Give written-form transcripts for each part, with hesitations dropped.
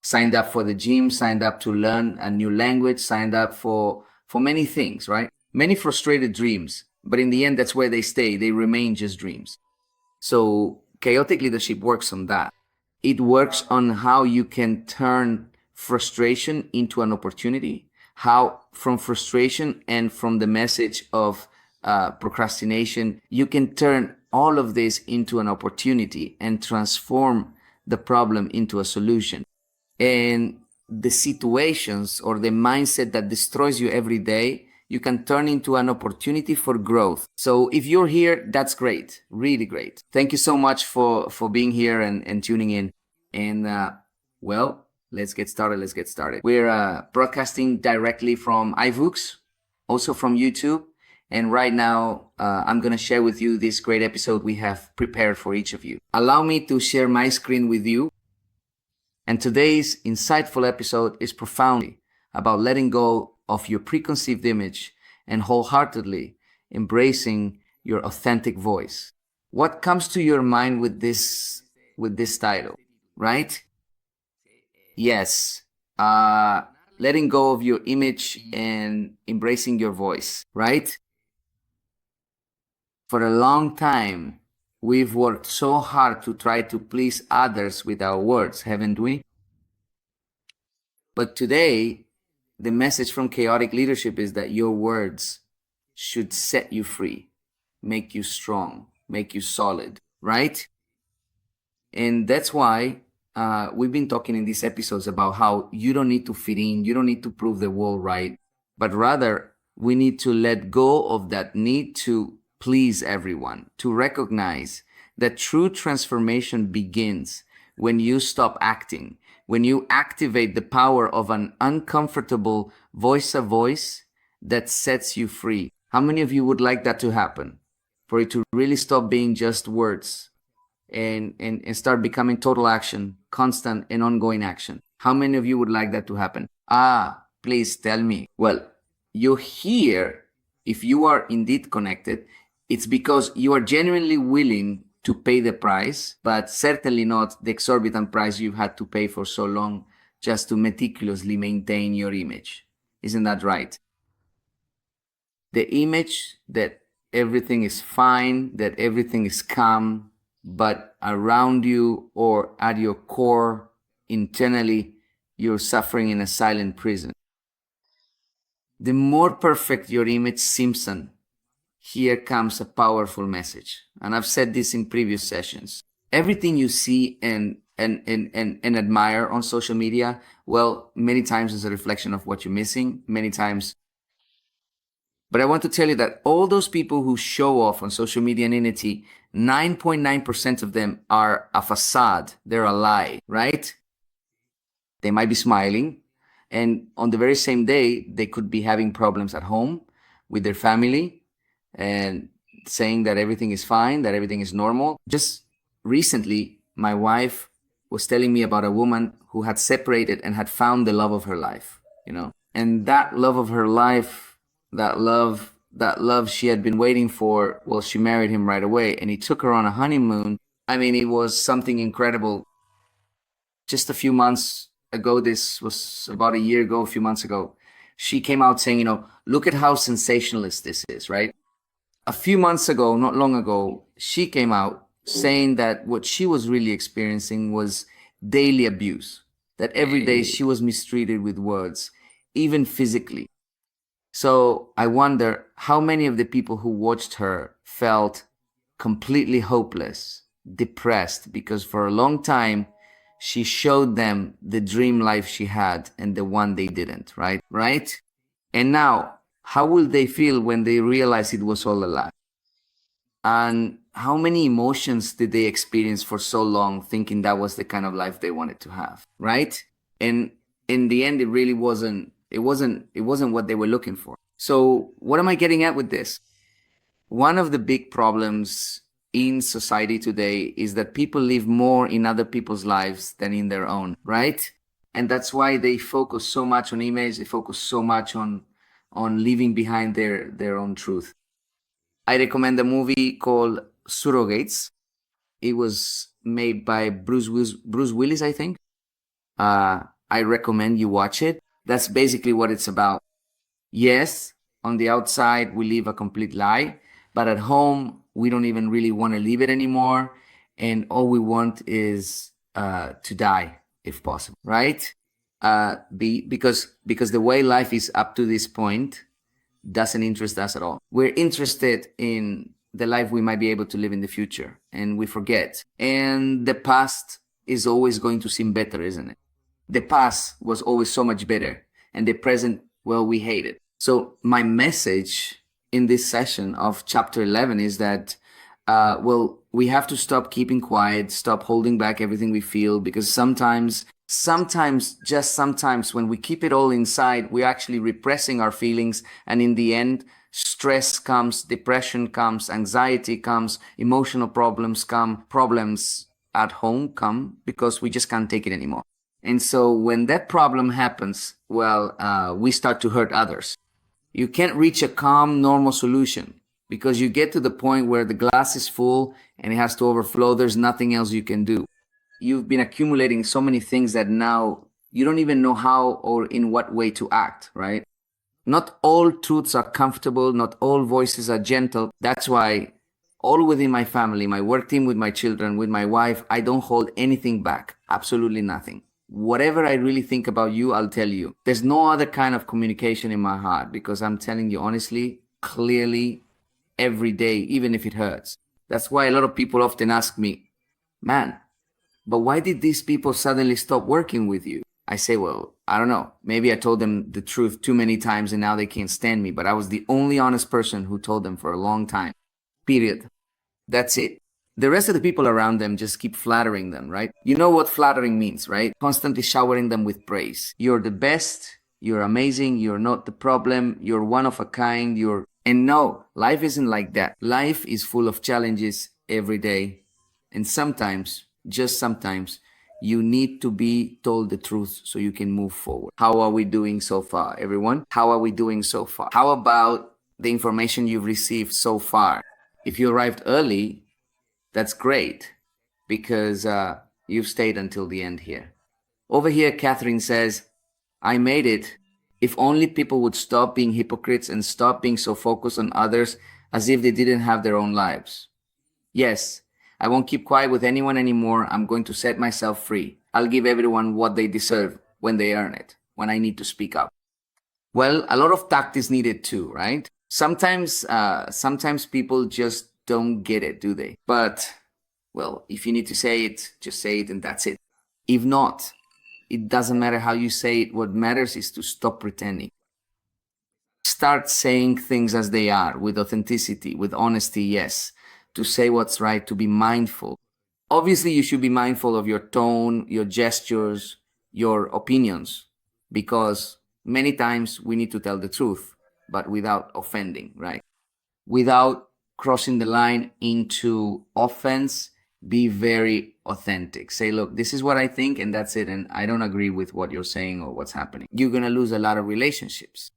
signed up for the gym, signed up to learn a new language, signed up for many things, right? Many frustrated dreams, but in the end, that's where they stay. They remain just dreams. So chaotic leadership works on that. It works on how you can turn frustration into an opportunity, how from frustration and from the message of procrastination, you can turn all of this into an opportunity and transform the problem into a solution. And the situations or the mindset that destroys you every day, you can turn into an opportunity for growth. So if you're here, that's great, really great. Thank you so much for being here and tuning in. And well, let's get started. We're broadcasting directly from iVoox, also from YouTube. And right now, I'm going to share with you this great episode we have prepared for each of you. Allow me to share my screen with you. And today's insightful episode is profoundly about letting go of your preconceived image and wholeheartedly embracing your authentic voice. What comes to your mind with this title, right? Yes, letting go of your image and embracing your voice, right? For a long time, we've worked so hard to try to please others with our words, haven't we? But today, the message from chaotic leadership is that your words should set you free, make you strong, make you solid, right? And that's why we've been talking in these episodes about how you don't need to fit in, you don't need to prove the world right, but rather we need to let go of that need to please everyone, to recognize that true transformation begins when you stop acting, when you activate the power of an uncomfortable voice that sets you free. How many of you would like that to happen? For it to really stop being just words and start becoming total action, constant and ongoing action. How many of you would like that to happen? Please tell me. Well, you're here. If you are indeed connected, it's because you are genuinely willing to pay the price, but certainly not the exorbitant price you've had to pay for so long just to meticulously maintain your image. Isn't that right? The image that everything is fine, that everything is calm, but around you or at your core, internally, you're suffering in a silent prison. The more perfect your image seems, here comes a powerful message. And I've said this in previous sessions. Everything you see and admire on social media, well, many times is a reflection of what you're missing, many times. But I want to tell you that all those people who show off on social media and Unity, 9.9% of them are a facade. They're a lie, right? They might be smiling, and on the very same day, they could be having problems at home with their family, and saying that everything is fine, that everything is normal. Just recently, my wife was telling me about a woman who had separated and had found the love of her life, and that love of her life, that love she had been waiting for, well, she married him right away, and he took her on a honeymoon. I mean, it was something incredible. Just a few months ago, this was about a year ago, a few months ago, she came out saying, look at how sensationalist this is, right? A few months ago, not long ago, she came out saying that what she was really experiencing was daily abuse, that every day she was mistreated with words, even physically. So I wonder how many of the people who watched her felt completely hopeless, depressed, because for a long time, she showed them the dream life she had and the one they didn't, right? And now, how will they feel when they realize it was all a lie? And how many emotions did they experience for so long thinking that was the kind of life they wanted to have, right? And in the end, it really wasn't what they were looking for. So what am I getting at with this? One of the big problems in society today is that people live more in other people's lives than in their own, right? And that's why they focus so much on image, they focus so much on leaving behind their own truth. I recommend a movie called Surrogates. It was made by Bruce Willis, I think. I recommend you watch it. That's basically what it's about. Yes, on the outside, we live a complete lie, but at home, we don't even really want to live it anymore. And all we want is to die, if possible, right? Because the way life is up to this point doesn't interest us at all. We're interested in the life we might be able to live in the future, and we forget. And the past is always going to seem better, isn't it? The past was always so much better, and the present, well, we hate it. So my message in this session of chapter 11 is that, we have to stop keeping quiet, stop holding back everything we feel, because sometimes, just sometimes, when we keep it all inside, we're actually repressing our feelings, and in the end, stress comes, depression comes, anxiety comes, emotional problems come, problems at home come, because we just can't take it anymore. And so when that problem happens, we start to hurt others. You can't reach a calm, normal solution, because you get to the point where the glass is full and it has to overflow. There's nothing else you can do. You've been accumulating so many things that now you don't even know how or in what way to act, right? Not all truths are comfortable. Not all voices are gentle. That's why all within my family, my work team, with my children, with my wife, I don't hold anything back. Absolutely nothing. Whatever I really think about you, I'll tell you. There's no other kind of communication in my heart, because I'm telling you honestly, clearly, every day, even if it hurts. That's why a lot of people often ask me, man, but why did these people suddenly stop working with you? I say, well, I don't know. Maybe I told them the truth too many times and now they can't stand me. But I was the only honest person who told them for a long time. Period. That's it. The rest of the people around them just keep flattering them, right? You know what flattering means, right? Constantly showering them with praise. You're the best. You're amazing. You're not the problem. You're one of a kind. And no, life isn't like that. Life is full of challenges every day. And sometimes, just sometimes, you need to be told the truth so you can move forward. How are we doing so far, everyone? How are we doing so far? How about the information you've received so far? If you arrived early, that's great, because you've stayed until the end here. Over here, Catherine says, I made it. If only people would stop being hypocrites and stop being so focused on others as if they didn't have their own lives. Yes, I won't keep quiet with anyone anymore. I'm going to set myself free. I'll give everyone what they deserve when they earn it, when I need to speak up. Well, a lot of tact is needed too, right? Sometimes people just don't get it, do they? But, well, if you need to say it, just say it and that's it. If not, it doesn't matter how you say it. What matters is to stop pretending. Start saying things as they are, with authenticity, with honesty, yes. To say what's right, to be mindful. Obviously, you should be mindful of your tone, your gestures, your opinions, because many times we need to tell the truth, but without offending, right? Without crossing the line into offense. Be very authentic. Say, look, this is what I think and that's it, and I don't agree with what you're saying or what's happening. You're going to lose a lot of relationships.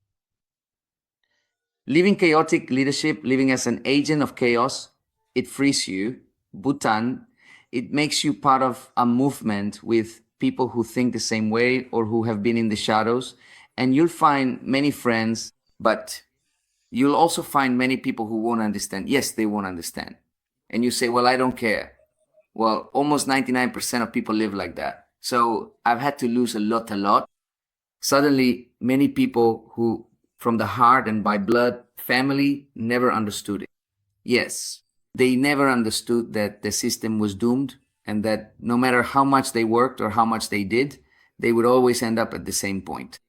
Living chaotic leadership, living as an agent of chaos, it frees you. Bhutan, it makes you part of a movement with people who think the same way or who have been in the shadows. And you'll find many friends, but you'll also find many people who won't understand. Yes, they won't understand. And you say, well, I don't care. Well, almost 99% of people live like that. So I've had to lose a lot. Suddenly, many people who, from the heart and by blood, family, never understood it. Yes, they never understood that the system was doomed and that no matter how much they worked or how much they did, they would always end up at the same point.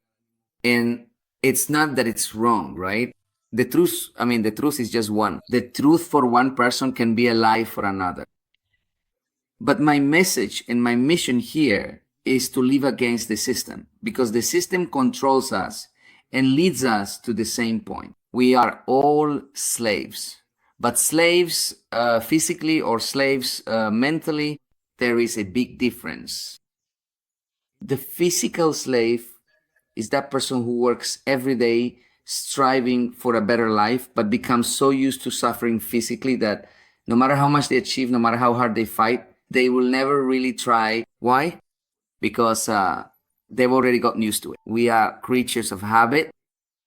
And it's not that it's wrong, right? The truth is just one. The truth for one person can be a lie for another. But my message and my mission here is to live against the system, because the system controls us and leads us to the same point. We are all slaves, but slaves physically or slaves mentally, there is a big difference. The physical slave is that person who works every day striving for a better life, but becomes so used to suffering physically that no matter how much they achieve, no matter how hard they fight, they will never really try. Why? Because they've already gotten used to it. We are creatures of habit.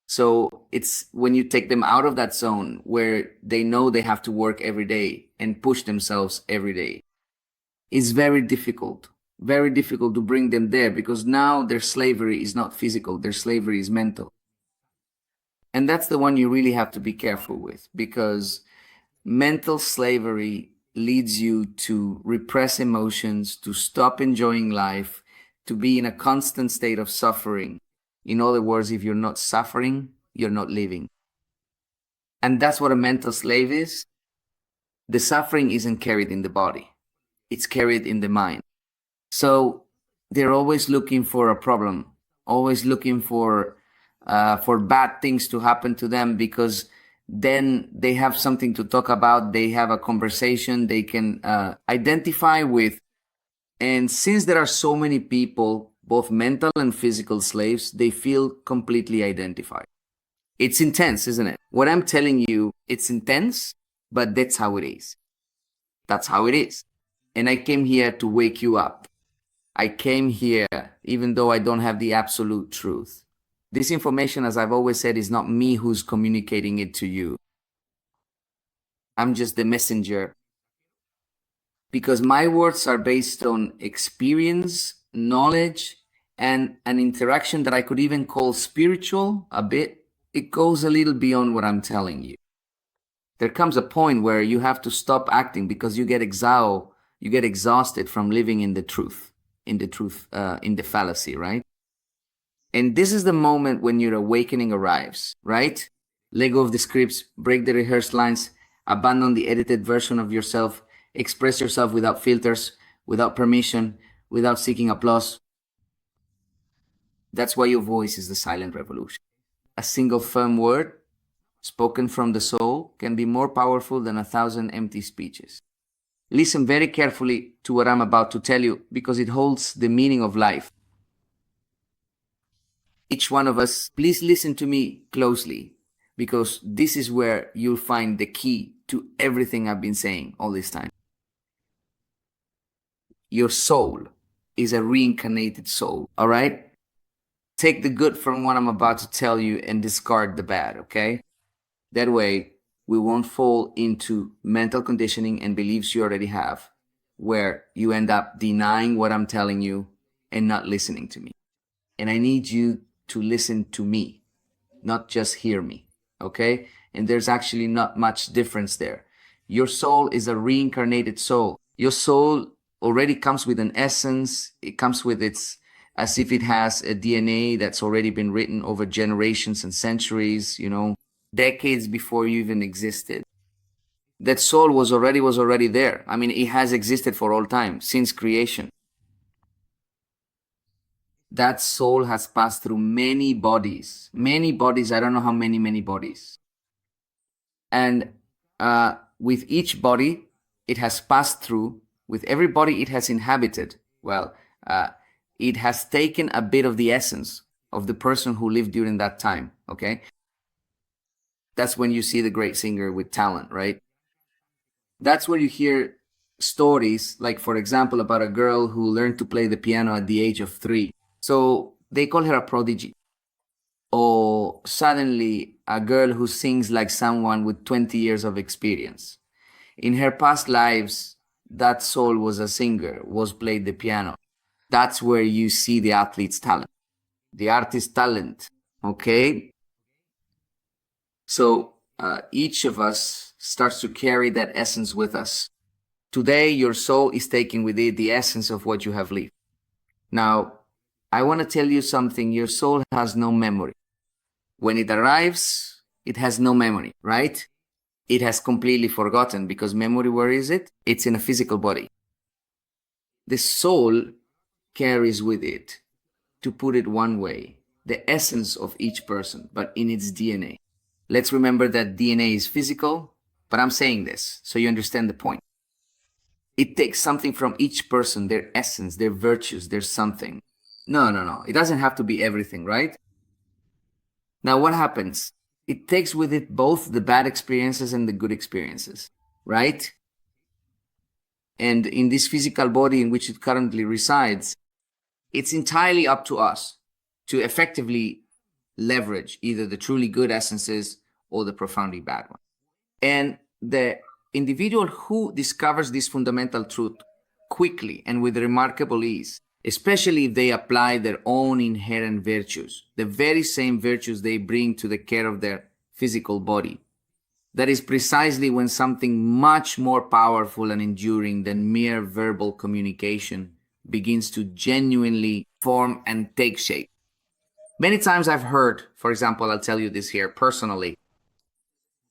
So it's when you take them out of that zone where they know they have to work every day and push themselves every day, it's very difficult to bring them there, because now their slavery is not physical, their slavery is mental. And that's the one you really have to be careful with, because mental slavery leads you to repress emotions, to stop enjoying life, to be in a constant state of suffering. In other words, if you're not suffering, you're not living. And that's what a mental slave is. The suffering isn't carried in the body, it's carried in the mind. So they're always looking for a problem, always looking for bad things to happen to them, because then they have something to talk about, they have a conversation they can identify with. And since there are so many people, both mental and physical slaves, they feel completely identified. It's intense, isn't it? What I'm telling you, it's intense, but that's how it is. That's how it is. And I came here to wake you up. I came here, even though I don't have the absolute truth. This information, as I've always said, is not me who's communicating it to you. I'm just the messenger, because my words are based on experience, knowledge, and an interaction that I could even call spiritual a bit. It goes a little beyond what I'm telling you. There comes a point where you have to stop acting, because you get exhausted from living in the truth, in the fallacy, right? And this is the moment when your awakening arrives, right? Let go of the scripts, break the rehearsed lines, abandon the edited version of yourself, express yourself without filters, without permission, without seeking applause. That's why your voice is the silent revolution. A single firm word, spoken from the soul, can be more powerful than 1,000 empty speeches. Listen very carefully to what I'm about to tell you, because it holds the meaning of life. Each one of us, please listen to me closely, because this is where you'll find the key to everything I've been saying all this time. Your soul is a reincarnated soul, all right? Take the good from what I'm about to tell you and discard the bad, okay? That way, we won't fall into mental conditioning and beliefs you already have, where you end up denying what I'm telling you and not listening to me. And I need you to listen to me, not just hear me, okay? And there's actually not much difference there. Your soul is a reincarnated soul. Your soul already comes with an essence. It comes with as if it has a DNA that's already been written over generations and centuries, decades before you even existed. That soul was already there. I mean, it has existed for all time, since creation. That soul has passed through many bodies. I don't know how many bodies. And with each body it has passed through, with every body it has inhabited, it has taken a bit of the essence of the person who lived during that time, okay? That's when you see the great singer with talent, right? That's where you hear stories, like, for example, about a girl who learned to play the piano at the age of 3. So they call her a prodigy. Or suddenly a girl who sings like someone with 20 years of experience. In her past lives, that soul was a singer, played the piano. That's where you see the athlete's talent, the artist's talent, okay? So each of us starts to carry that essence with us. Today, your soul is taking with it the essence of what you have lived. Now, I want to tell you something. Your soul has no memory. When it arrives, it has no memory, right? It has completely forgotten, because memory, where is it? It's in a physical body. The soul carries with it, to put it one way, the essence of each person, but in its DNA. Let's remember that DNA is physical, but I'm saying this so you understand the point. It takes something from each person, their essence, their virtues, their something. No. It doesn't have to be everything, right? Now, what happens? It takes with it both the bad experiences and the good experiences, right? And in this physical body in which it currently resides, It's entirely up to us to effectively leverage either the truly good essences or the profoundly bad ones. And the individual who discovers this fundamental truth quickly and with remarkable ease, especially if they apply their own inherent virtues, the very same virtues they bring to the care of their physical body, that is precisely when something much more powerful and enduring than mere verbal communication begins to genuinely form and take shape. Many times I've heard, for example, I'll tell you this here personally.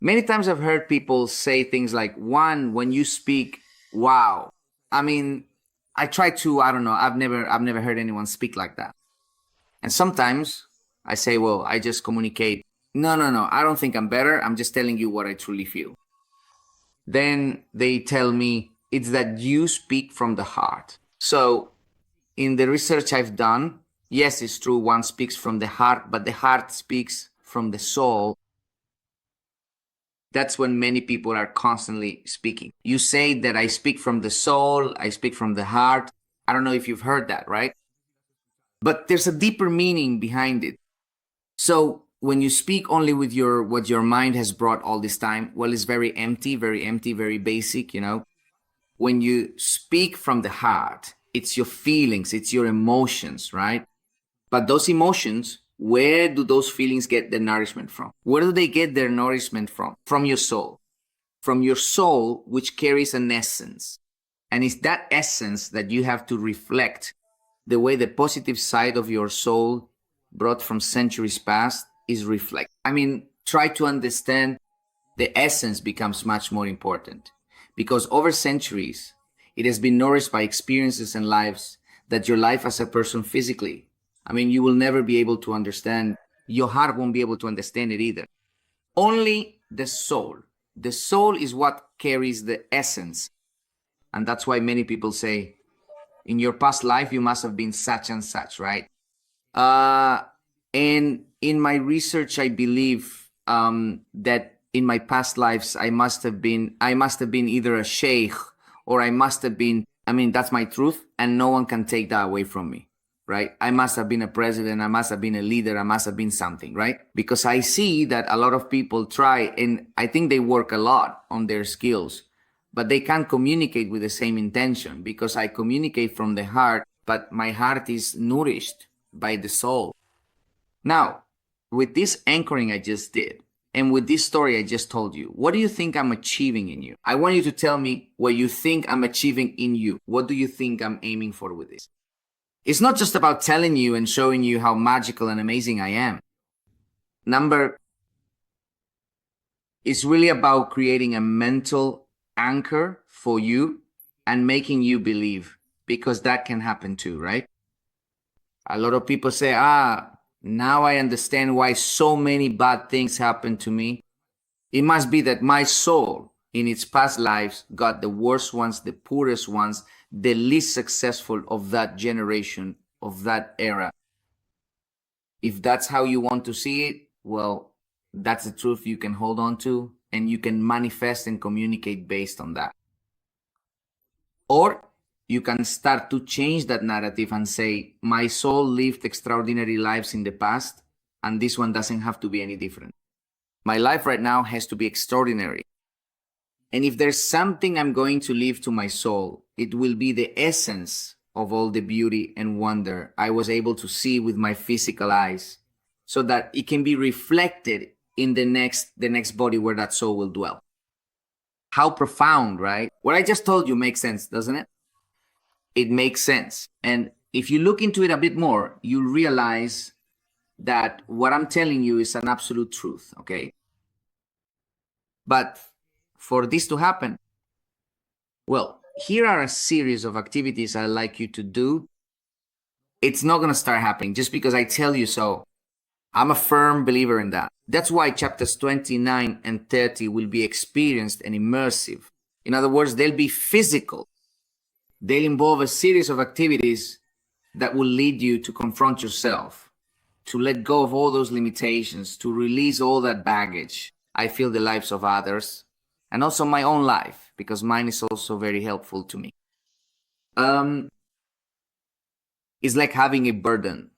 Many times I've heard people say things like, Juan, when you speak, wow. I mean, I try to, I don't know, I've never heard anyone speak like that. And sometimes I say, well, I just communicate. No, I don't think I'm better. I'm just telling you what I truly feel. Then they tell me it's that you speak from the heart. So in the research I've done, yes, it's true, one speaks from the heart, but the heart speaks from the soul. That's when many people are constantly speaking. You say that I speak from the soul, I speak from the heart. I don't know if you've heard that, right? But there's a deeper meaning behind it. So when you speak only with what your mind has brought all this time, well, it's very empty, very basic, you know. When you speak from the heart, it's your feelings, it's your emotions, right? But those emotions, where do those feelings get their nourishment from? Where do they get their nourishment from? From your soul. From your soul, which carries an essence. And it's that essence that you have to reflect the way the positive side of your soul, brought from centuries past, is reflected. I mean, try to understand the essence becomes much more important. Because over centuries, it has been nourished by experiences and lives that your life as a person physically, I mean, you will never be able to understand. Your heart won't be able to understand it either. Only the soul. The soul is what carries the essence. And that's why many people say, in your past life, you must have been such and such, right? And in my research, I believe that in my past lives, I must have been either a sheikh or I must have been, I mean, that's my truth, and no one can take that away from me, right? I must have been a president, I must have been a leader, I must have been something, right? Because I see that a lot of people try, and I think they work a lot on their skills, but they can't communicate with the same intention because I communicate from the heart, but my heart is nourished by the soul. Now, with this anchoring I just did, and with this story I just told you, what do you think I'm achieving in you? I want you to tell me what you think I'm achieving in you. What do you think I'm aiming for with this? It's not just about telling you and showing you how magical and amazing I am. It's really about creating a mental anchor for you and making you believe, because that can happen too, right? A lot of people say, now I understand why so many bad things happen to me. It must be that my soul in its past lives got the worst ones, the poorest ones, the least successful of that generation, of that era. If that's how you want to see it, well, that's the truth you can hold on to, and you can manifest and communicate based on that. Or you can start to change that narrative and say, my soul lived extraordinary lives in the past, and this one doesn't have to be any different. My life right now has to be extraordinary. And if there's something I'm going to leave to my soul, it will be the essence of all the beauty and wonder I was able to see with my physical eyes, so that it can be reflected in the next body where that soul will dwell. How profound, right? What I just told you makes sense, doesn't it? It makes sense. And if you look into it a bit more, you'll realize that what I'm telling you is an absolute truth, okay? But for this to happen, well, here are a series of activities I'd like you to do. It's not going to start happening just because I tell you so. I'm a firm believer in that. That's why chapters 29 and 30 will be experienced and immersive. In other words, they'll be physical. They'll involve a series of activities that will lead you to confront yourself, to let go of all those limitations, to release all that baggage. I feel the lives of others, and also my own life, because mine is also very helpful to me. It's like having a burden,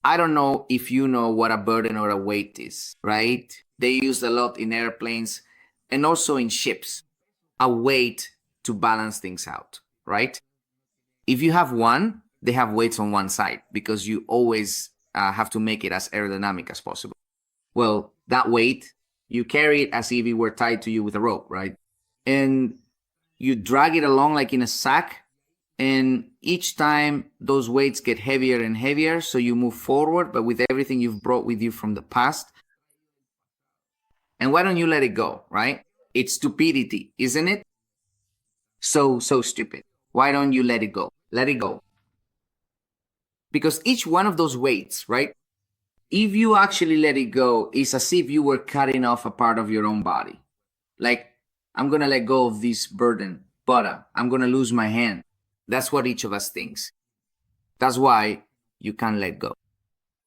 I don't know if you know what a burden or a weight is, right? They use a lot in airplanes and also in ships, a weight to balance things out, right? If you have one, they have weights on one side because you always have to make it as aerodynamic as possible. Well, that weight, you carry it as if it were tied to you with a rope, right? And you drag it along like in a sack. And each time those weights get heavier and heavier, so you move forward, but with everything you've brought with you from the past. And why don't you let it go, right? It's stupidity, isn't it? So stupid. Why don't you let it go? Let it go. Because each one of those weights, right? If you actually let it go, it's as if you were cutting off a part of your own body. Like, I'm going to let go of this burden, but I'm going to lose my hand. That's what each of us thinks. That's why you can't let go.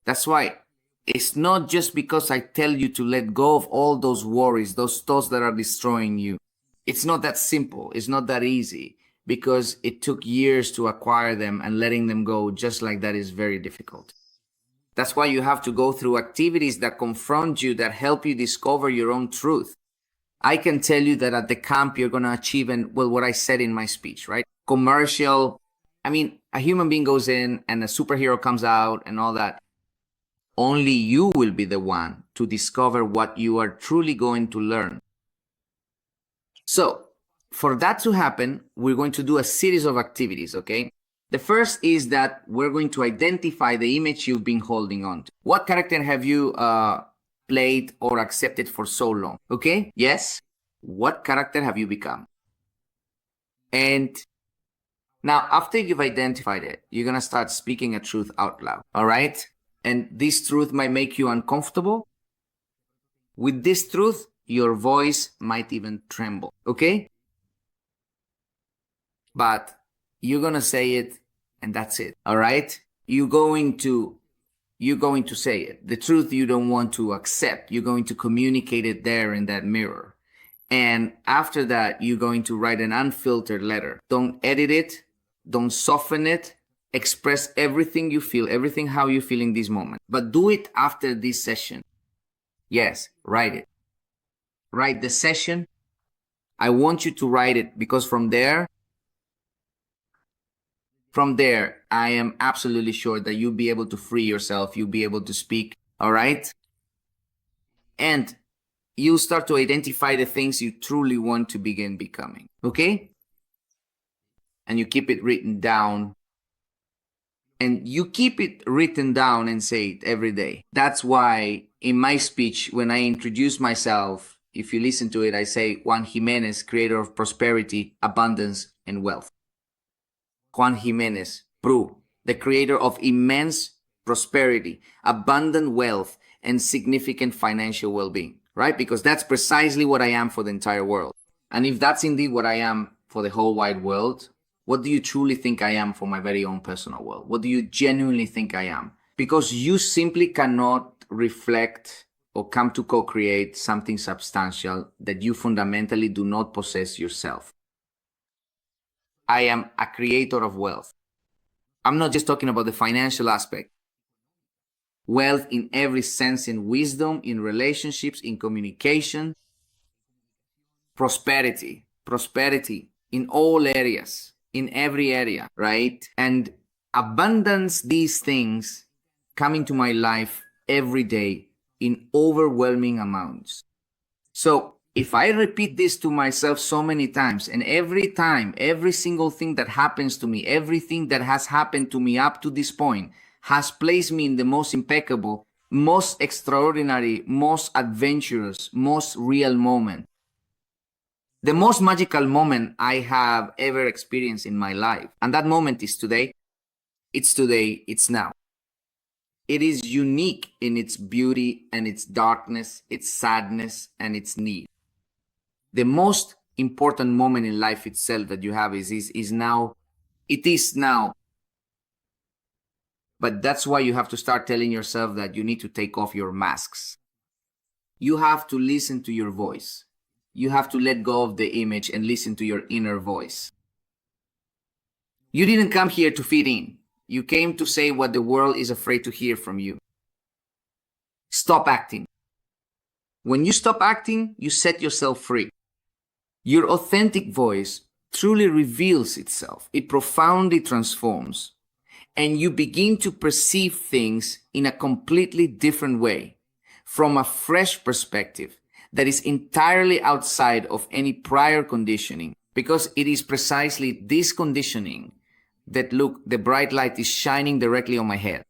That's why it's not just because I tell you to let go of all those worries, those thoughts that are destroying you. It's not that simple. It's not that easy because it took years to acquire them, and letting them go just like that is very difficult. That's why you have to go through activities that confront you, that help you discover your own truth. I can tell you that at the camp, you're going to achieve, and well, what I said in my speech, right? Commercial. I mean, a human being goes in and a superhero comes out and all that. Only you will be the one to discover what you are truly going to learn. So for that to happen, we're going to do a series of activities, okay? The first is that we're going to identify the image you've been holding on to. What character have you played or accepted for so long? Okay? Yes? What character have you become? And now, after you've identified it, you're going to start speaking a truth out loud, all right? And this truth might make you uncomfortable. With this truth, your voice might even tremble, okay? But you're going to say it, and that's it, all right? You're going to say it. The truth you don't want to accept, you're going to communicate it there in that mirror. And after that, you're going to write an unfiltered letter. Don't edit it. Don't soften it. Express everything you feel, everything how you feel in this moment. But do it after this session. Yes, write it. Write the session. I want you to write it because from there, I am absolutely sure that you'll be able to free yourself. You'll be able to speak. All right? And you'll start to identify the things you truly want to begin becoming. Okay? And you keep it written down. And you keep it written down and say it every day. That's why in my speech, when I introduce myself, if you listen to it, I say Juan Jimenez, creator of prosperity, abundance, and wealth. Juan Jimenez, Pru, the creator of immense prosperity, abundant wealth, and significant financial well-being, right? Because that's precisely what I am for the entire world. And if that's indeed what I am for the whole wide world, what do you truly think I am for my very own personal world? What do you genuinely think I am? Because you simply cannot reflect or come to co-create something substantial that you fundamentally do not possess yourself. I am a creator of wealth. I'm not just talking about the financial aspect. Wealth in every sense, in wisdom, in relationships, in communication, prosperity in all areas, in every area, right? And abundance, these things come into my life every day in overwhelming amounts. So if I repeat this to myself so many times, and every time, every single thing that happens to me, everything that has happened to me up to this point has placed me in the most impeccable, most extraordinary, most adventurous, most real moment. The most magical moment I have ever experienced in my life. And that moment is today. It's today. It's now. It is unique in its beauty and its darkness, its sadness and its need. The most important moment in life itself that you have is now. It is now. But that's why you have to start telling yourself that you need to take off your masks. You have to listen to your voice. You have to let go of the image and listen to your inner voice. You didn't come here to fit in. You came to say what the world is afraid to hear from you. Stop acting. When you stop acting, you set yourself free. Your authentic voice truly reveals itself. It profoundly transforms. And you begin to perceive things in a completely different way, from a fresh perspective that is entirely outside of any prior conditioning. Because it is precisely this conditioning that, look, the bright light is shining directly on my head.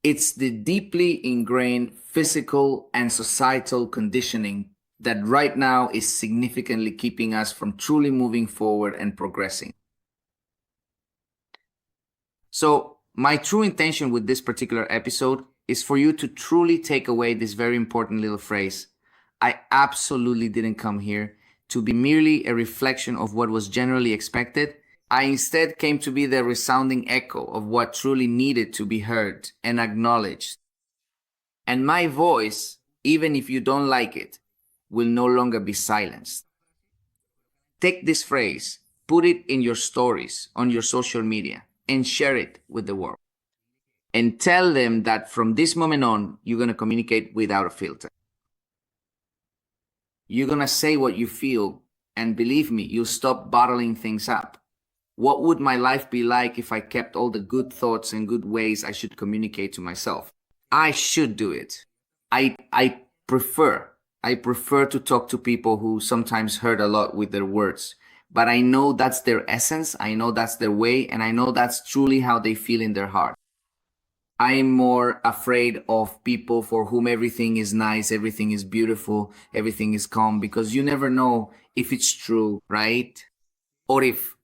It's the deeply ingrained physical and societal conditioning that right now is significantly keeping us from truly moving forward and progressing. So my true intention with this particular episode is for you to truly take away this very important little phrase. I absolutely didn't come here to be merely a reflection of what was generally expected. I instead came to be the resounding echo of what truly needed to be heard and acknowledged. And my voice, even if you don't like it, will no longer be silenced. Take this phrase, put it in your stories on your social media, and share it with the world. And tell them that from this moment on, you're going to communicate without a filter. You're going to say what you feel, and believe me, you'll stop bottling things up. What would my life be like if I kept all the good thoughts and good ways I should communicate to myself? I should do it. I prefer to talk to people who sometimes hurt a lot with their words. But I know that's their essence, I know that's their way, and I know that's truly how they feel in their heart. I'm more afraid of people for whom everything is nice, everything is beautiful, everything is calm, because you never know if it's true, right? Or if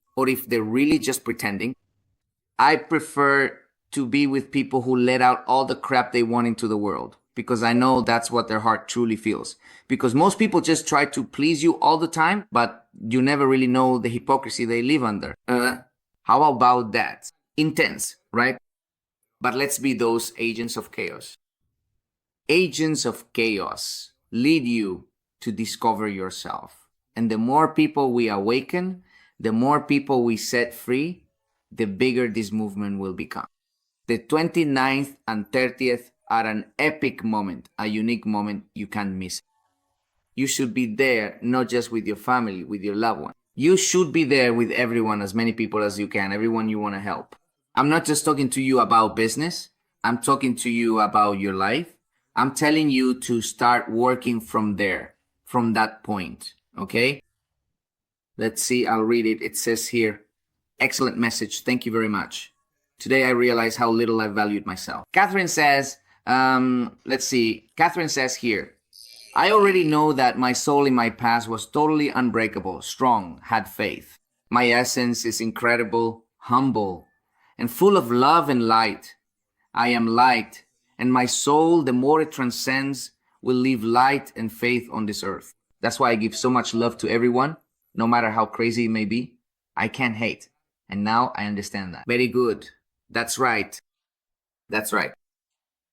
they're really just pretending. I prefer to be with people who let out all the crap they want into the world, because I know that's what their heart truly feels. Because most people just try to please you all the time, but you never really know the hypocrisy they live under. How about that? Intense, right? But let's be those agents of chaos. Agents of chaos lead you to discover yourself. And the more people we awaken, the more people we set free, the bigger this movement will become. The 29th and 30th are an epic moment, a unique moment you can't miss. You should be there, not just with your family, with your loved one. You should be there with everyone, as many people as you can, everyone you want to help. I'm not just talking to you about business. I'm talking to you about your life. I'm telling you to start working from there, from that point, okay? Let's see, I'll read it. It says here, excellent message. Thank you very much. Today I realize how little I valued myself. Catherine says, Catherine says here, I already know that my soul in my past was totally unbreakable, strong, had faith. My essence is incredible, humble, and full of love and light. I am light, and my soul, the more it transcends, will leave light and faith on this earth. That's why I give so much love to everyone, no matter how crazy it may be. I can't hate. And now I understand that. Very good. That's right. That's right.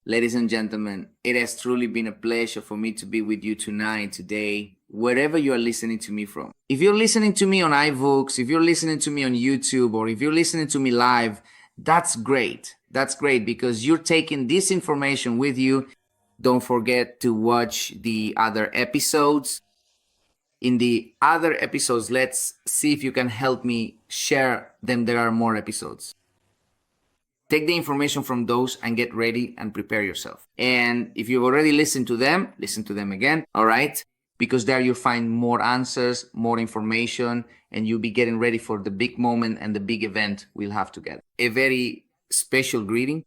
Ladies and gentlemen, it has truly been a pleasure for me to be with you tonight, today, wherever you are listening to me from. If you're listening to me on iVoox, if you're listening to me on YouTube, or if you're listening to me live, that's great. That's great because you're taking this information with you. Don't forget to watch the other episodes. In the other episodes, let's see if you can help me share them. There are more episodes. Take the information from those and get ready and prepare yourself. And if you've already listened to them, listen to them again, all right? Because there you'll find more answers, more information, and you'll be getting ready for the big moment and the big event we'll have together. A very special greeting.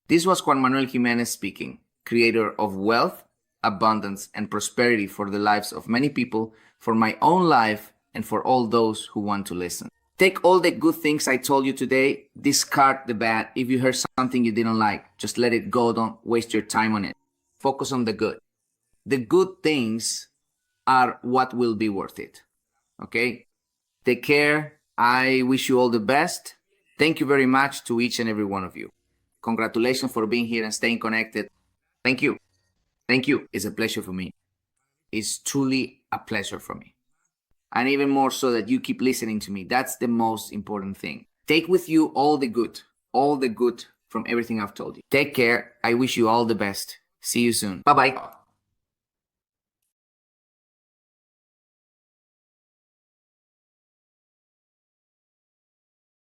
This was Juan Manuel Jimenez speaking, creator of wealth, abundance, and prosperity for the lives of many people, for my own life, and for all those who want to listen. Take all the good things I told you today, discard the bad. If you heard something you didn't like, just let it go. Don't waste your time on it. Focus on the good. The good things are what will be worth it. Okay? Take care. I wish you all the best. Thank you very much to each and every one of you. Congratulations for being here and staying connected. Thank you. Thank you. It's a pleasure for me. It's truly a pleasure for me. And even more so that you keep listening to me. That's the most important thing. Take with you all the good from everything I've told you. Take care. I wish you all the best. See you soon. Bye-bye.